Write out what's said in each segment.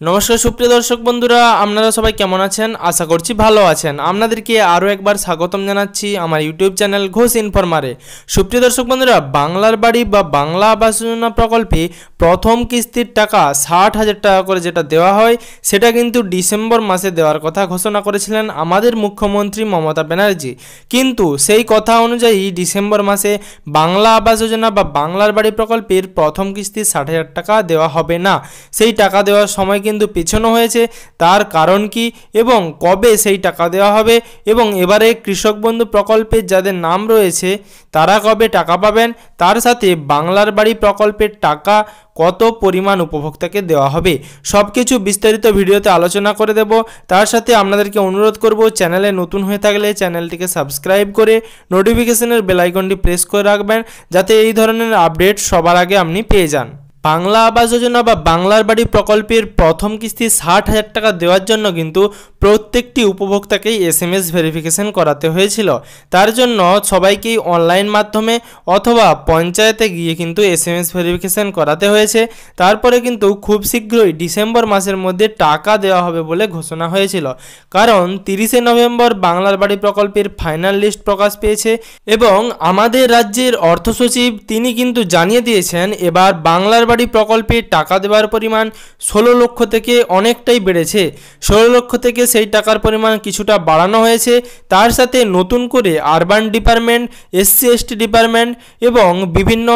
নমস্কার সুপ্রিয় দর্শক বন্ধুরা, আপনারা সবাই কেমন আছেন? আশা করছি ভালো আছেন। আপনাদেরকে আরও একবার স্বাগতম জানাচ্ছি আমার ইউটিউব চ্যানেল ঘোষ ইনফরমারে। সুপ্রিয় দর্শক বন্ধুরা, বাংলার বাড়ি বা বাংলা আবাস যোজনা প্রকল্পে প্রথম কিস্তির টাকা 60,000 টাকা করে যেটা দেওয়া হয়, সেটা কিন্তু ডিসেম্বর মাসে দেওয়ার কথা ঘোষণা করেছিলেন আমাদের মুখ্যমন্ত্রী মমতা ব্যানার্জি। কিন্তু সেই কথা অনুযায়ী ডিসেম্বর মাসে বাংলা আবাস যোজনা বা বাংলার বাড়ি প্রকল্পের প্রথম কিস্তি 60,000 টাকা দেওয়া হবে না। সেই টাকা দেওয়ার সময় কিন্তু পিছনো হয়েছে। তার কারণ কি এবং কবে সেই টাকা দেওয়া হবে এবং এবারে কৃষক বন্ধু প্রকল্পের যাদের নাম রয়েছে তারা কবে টাকা পাবেন, তার সাথে বাংলার বাড়ি প্রকল্পের টাকা কত পরিমাণ উপভোক্তাকে দেওয়া হবে, সব কিছু বিস্তারিত ভিডিওতে আলোচনা করে দেব। তার সাথে আপনাদেরকে অনুরোধ করব, চ্যানেলে নতুন হয়ে থাকলে চ্যানেলটিকে সাবস্ক্রাইব করে নোটিফিকেশনের বেল আইকনটি প্রেস করে রাখবেন, যাতে এই ধরনের আপডেট সবার আগে আপনি পেয়ে যান। বাংলা আবাস যোজনা বা বাংলার বাড়ি প্রকল্পের প্রথম কিস্তি 60,000 টাকা দেওয়ার জন্য কিন্তু প্রত্যেকটি উপভোক্তাকেই SMS ভেরিফিকেশন করাতে হয়েছিল। তার জন্য সবাইকেই অনলাইন মাধ্যমে অথবা পঞ্চায়েতে গিয়ে কিন্তু SMS ভেরিফিকেশন করাতে হয়েছে। তারপরে কিন্তু খুব শীঘ্রই ডিসেম্বর মাসের মধ্যে টাকা দেওয়া হবে বলে ঘোষণা হয়েছিল, কারণ 30শে নভেম্বর বাংলার বাড়ি প্রকল্পের ফাইনাল লিস্ট প্রকাশ পেয়েছে এবং আমাদের রাজ্যের অর্থ সচিব তিনি কিন্তু জানিয়ে দিয়েছেন এবার বাংলার বাড়ি প্রকল্পে টাকা দেওয়ার পরিমাণ 16 লক্ষ থেকে অনেকটাই বেড়েছে। 16 লক্ষ থেকে সেই টাকার পরিমাণ কিছুটা বাড়ানো হয়েছে। তার সাথে নতুন করে আরবান ডিপার্টমেন্ট, SC/ST ডিপার্টমেন্ট এবং বিভিন্ন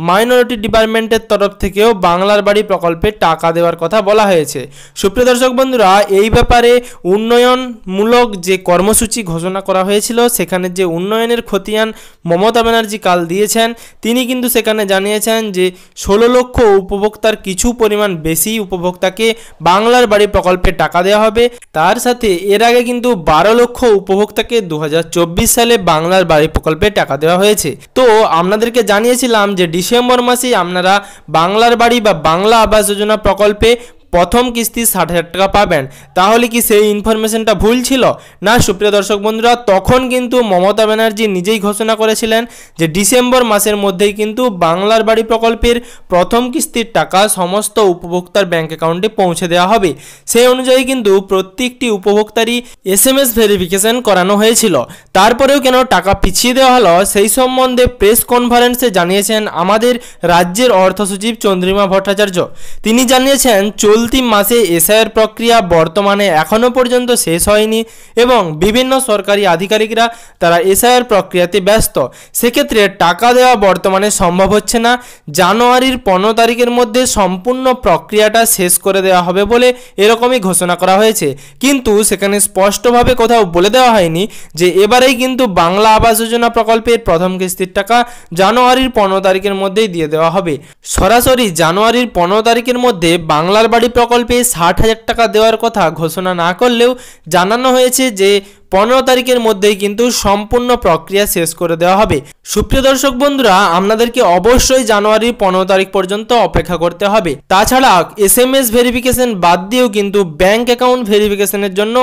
মাইনরিটি ডিপার্টমেন্টের তরফ থেকেও বাংলার বাড়ি প্রকল্পে টাকা দেওয়ার কথা বলা হয়েছে। সুপ্রিয় দর্শক বন্ধুরা, এই ব্যাপারে উন্নয়নমূলক যে কর্মসূচি ঘোষণা করা হয়েছিল, সেখানে যে উন্নয়নের খতিয়ান মমতা ব্যানার্জি কাল দিয়েছেন, তিনি কিন্তু সেখানে জানিয়েছেন যে 16 লক্ষ উপভোক্তার কিছু পরিমাণ বেশি উপভোক্তাকে বাংলার বাড়ি প্রকল্পে টাকা দেওয়া হবে। তার সাথে এর আগে কিন্তু 12 লক্ষ উপভোক্তাকে 2024 সালে বাংলার বাড়ি প্রকল্পে টাকা দেওয়া হয়েছে। তো আপনাদেরকে জানিয়েছিলাম যে ডিসেম্বর মাসেই আপনারা বাংলার বাড়ি বা বাংলা আবাস যোজনা প্রকল্পে প্রথম কিস্তি 60,000 টাকা পাবেন। তাহলে কি সেই ইনফরমেশনটা ভুল ছিল? না সুপ্রিয় দর্শক বন্ধুরা, তখন কিন্তু মমতা ব্যানার্জি নিজেই ঘোষণা করেছিলেন যে ডিসেম্বর মাসের মধ্যেই কিন্তু বাংলার বাড়ি প্রকল্পের প্রথম কিস্তির টাকা সমস্ত উপভোক্তার ব্যাংক অ্যাকাউন্টে পৌঁছে দেওয়া হবে। সেই অনুযায়ী কিন্তু প্রত্যেকটি উপভোক্তারই SMS ভেরিফিকেশন করানো হয়েছিল। তারপরেও কেন টাকা পিছিয়ে দেওয়া হলো, সেই সম্বন্ধে প্রেস কনফারেন্সে জানিয়েছেন আমাদের রাজ্যের অর্থ সচিব চন্দ্রিমা ভট্টাচার্য। তিনি জানিয়েছেন চলতি মাসে SIR প্রক্রিয়া বর্তমানে এখনও পর্যন্ত শেষ হয়নি এবং বিভিন্ন সরকারি আধিকারিকরা তারা SIR প্রক্রিয়াতে ব্যস্ত। সেক্ষেত্রে টাকা দেওয়া বর্তমানে সম্ভব হচ্ছে না। জানুয়ারির 15 তারিখের মধ্যে সম্পূর্ণ প্রক্রিয়াটা শেষ করে দেওয়া হবে বলে এরকমই ঘোষণা করা হয়েছে। কিন্তু সেখানে স্পষ্টভাবে কোথাও বলে দেওয়া হয়নি যে এবারেই কিন্তু বাংলা আবাস যোজনা প্রকল্পের প্রথম কিস্তির টাকা জানুয়ারির 15 তারিখের মধ্যেই দিয়ে দেওয়া হবে। সরাসরি জানুয়ারির 15 তারিখের মধ্যে বাংলার বাড়ি প্রকল্পে 60,000 টাকা দেওয়ার কথা ঘোষণা না করলেও জানানো হয়েছে যে 15 তারিখের মধ্যেই কিন্তু সম্পূর্ণ প্রক্রিয়া শেষ করে দেওয়া হবে। সুপ্রিয় দর্শক বন্ধুরা, আপনাদেরকে অবশ্যই জানুয়ারির 15 তারিখ পর্যন্ত অপেক্ষা করতে হবে। তাছাড়া SMS ভেরিফিকেশন বাদ দিয়েও কিন্তু ব্যাংক অ্যাকাউন্ট ভেরিফিকেশনের জন্য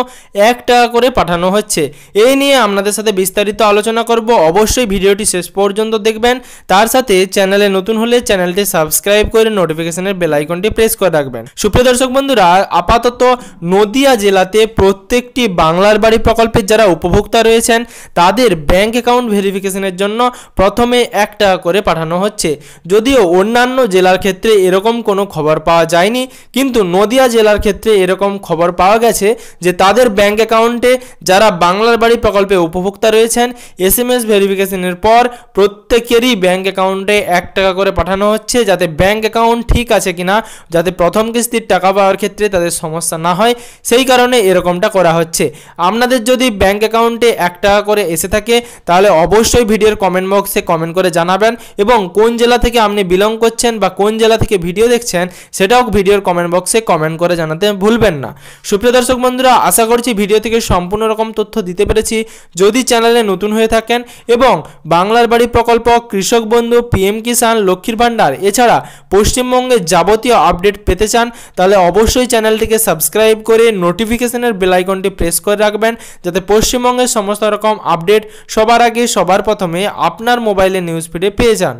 1 টাকা করে পাঠানো হচ্ছে। এই নিয়ে আপনাদের সাথে বিস্তারিত আলোচনা করব। অবশ্যই ভিডিওটি শেষ পর্যন্ত দেখবেন। তার সাথে চ্যানেলে নতুন হলে চ্যানেলটি সাবস্ক্রাইব করে নোটিফিকেশনের বেল আইকনটি প্রেস করে রাখবেন। সুপ্রিয় দর্শক বন্ধুরা, আপাতত নদিয়া জেলাতে প্রত্যেকটি বাংলার বাড়ি প্রকল্প যারা উপভোক্তা রয়েছেন তাদের ব্যাংক অ্যাকাউন্ট ভেরিফিকেশনের জন্য প্রথমে 1 টাকা করে পাঠানো হচ্ছে। যদিও অন্যান্য জেলার ক্ষেত্রে এরকম কোনো খবর পাওয়া যায়নি, কিন্তু নদিয়া জেলার ক্ষেত্রে এরকম খবর পাওয়া গেছে যে তাদের ব্যাংক অ্যাকাউন্টে যারা বাংলার বাড়ি প্রকল্পে উপভোক্তা রয়েছেন SMS ভেরিফিকেশনের পর প্রত্যেকেরই ব্যাংক অ্যাকাউন্টে 1 টাকা করে পাঠানো হচ্ছে, যাতে ব্যাংক অ্যাকাউন্ট ঠিক আছে কিনা, যাতে প্রথম কিস্তির টাকা পাওয়ার ক্ষেত্রে তাদের সমস্যা না হয়, সেই কারণে এরকমটা করা হচ্ছে। আপনাদের যদি ব্যাংক অ্যাকাউন্টে 1 টাকা করে এসে থাকে তাহলে অবশ্যই ভিডিওর কমেন্ট বক্সে কমেন্ট করে জানাবেন এবং কোন জেলা থেকে আপনি বিলং করছেন বা কোন জেলা থেকে ভিডিও দেখছেন সেটাও ভিডিওর কমেন্ট বক্সে কমেন্ট করে জানাতে ভুলবেন না। সুপ্রিয় দর্শক বন্ধুরা, আশা করছি ভিডিও থেকে সম্পূর্ণ রকম তথ্য দিতে পেরেছি। যদি চ্যানেলে নতুন হয়ে থাকেন এবং বাংলার বাড়ি প্রকল্প, কৃষক বন্ধু, PM কিষাণ, লক্ষ্মীর ভান্ডার এছাড়া পশ্চিমবঙ্গের যাবতীয় আপডেট পেতে চান তাহলে অবশ্যই চ্যানেলটিকে সাবস্ক্রাইব করে নোটিফিকেশনের বেল আইকনটি প্রেস করে রাখবেন, যাতে পশ্চিমবঙ্গের সমস্ত রকম আপডেট সবার আগে সবার প্রথমে আপনার মোবাইলে নিউজ ফিডে পেয়ে যান।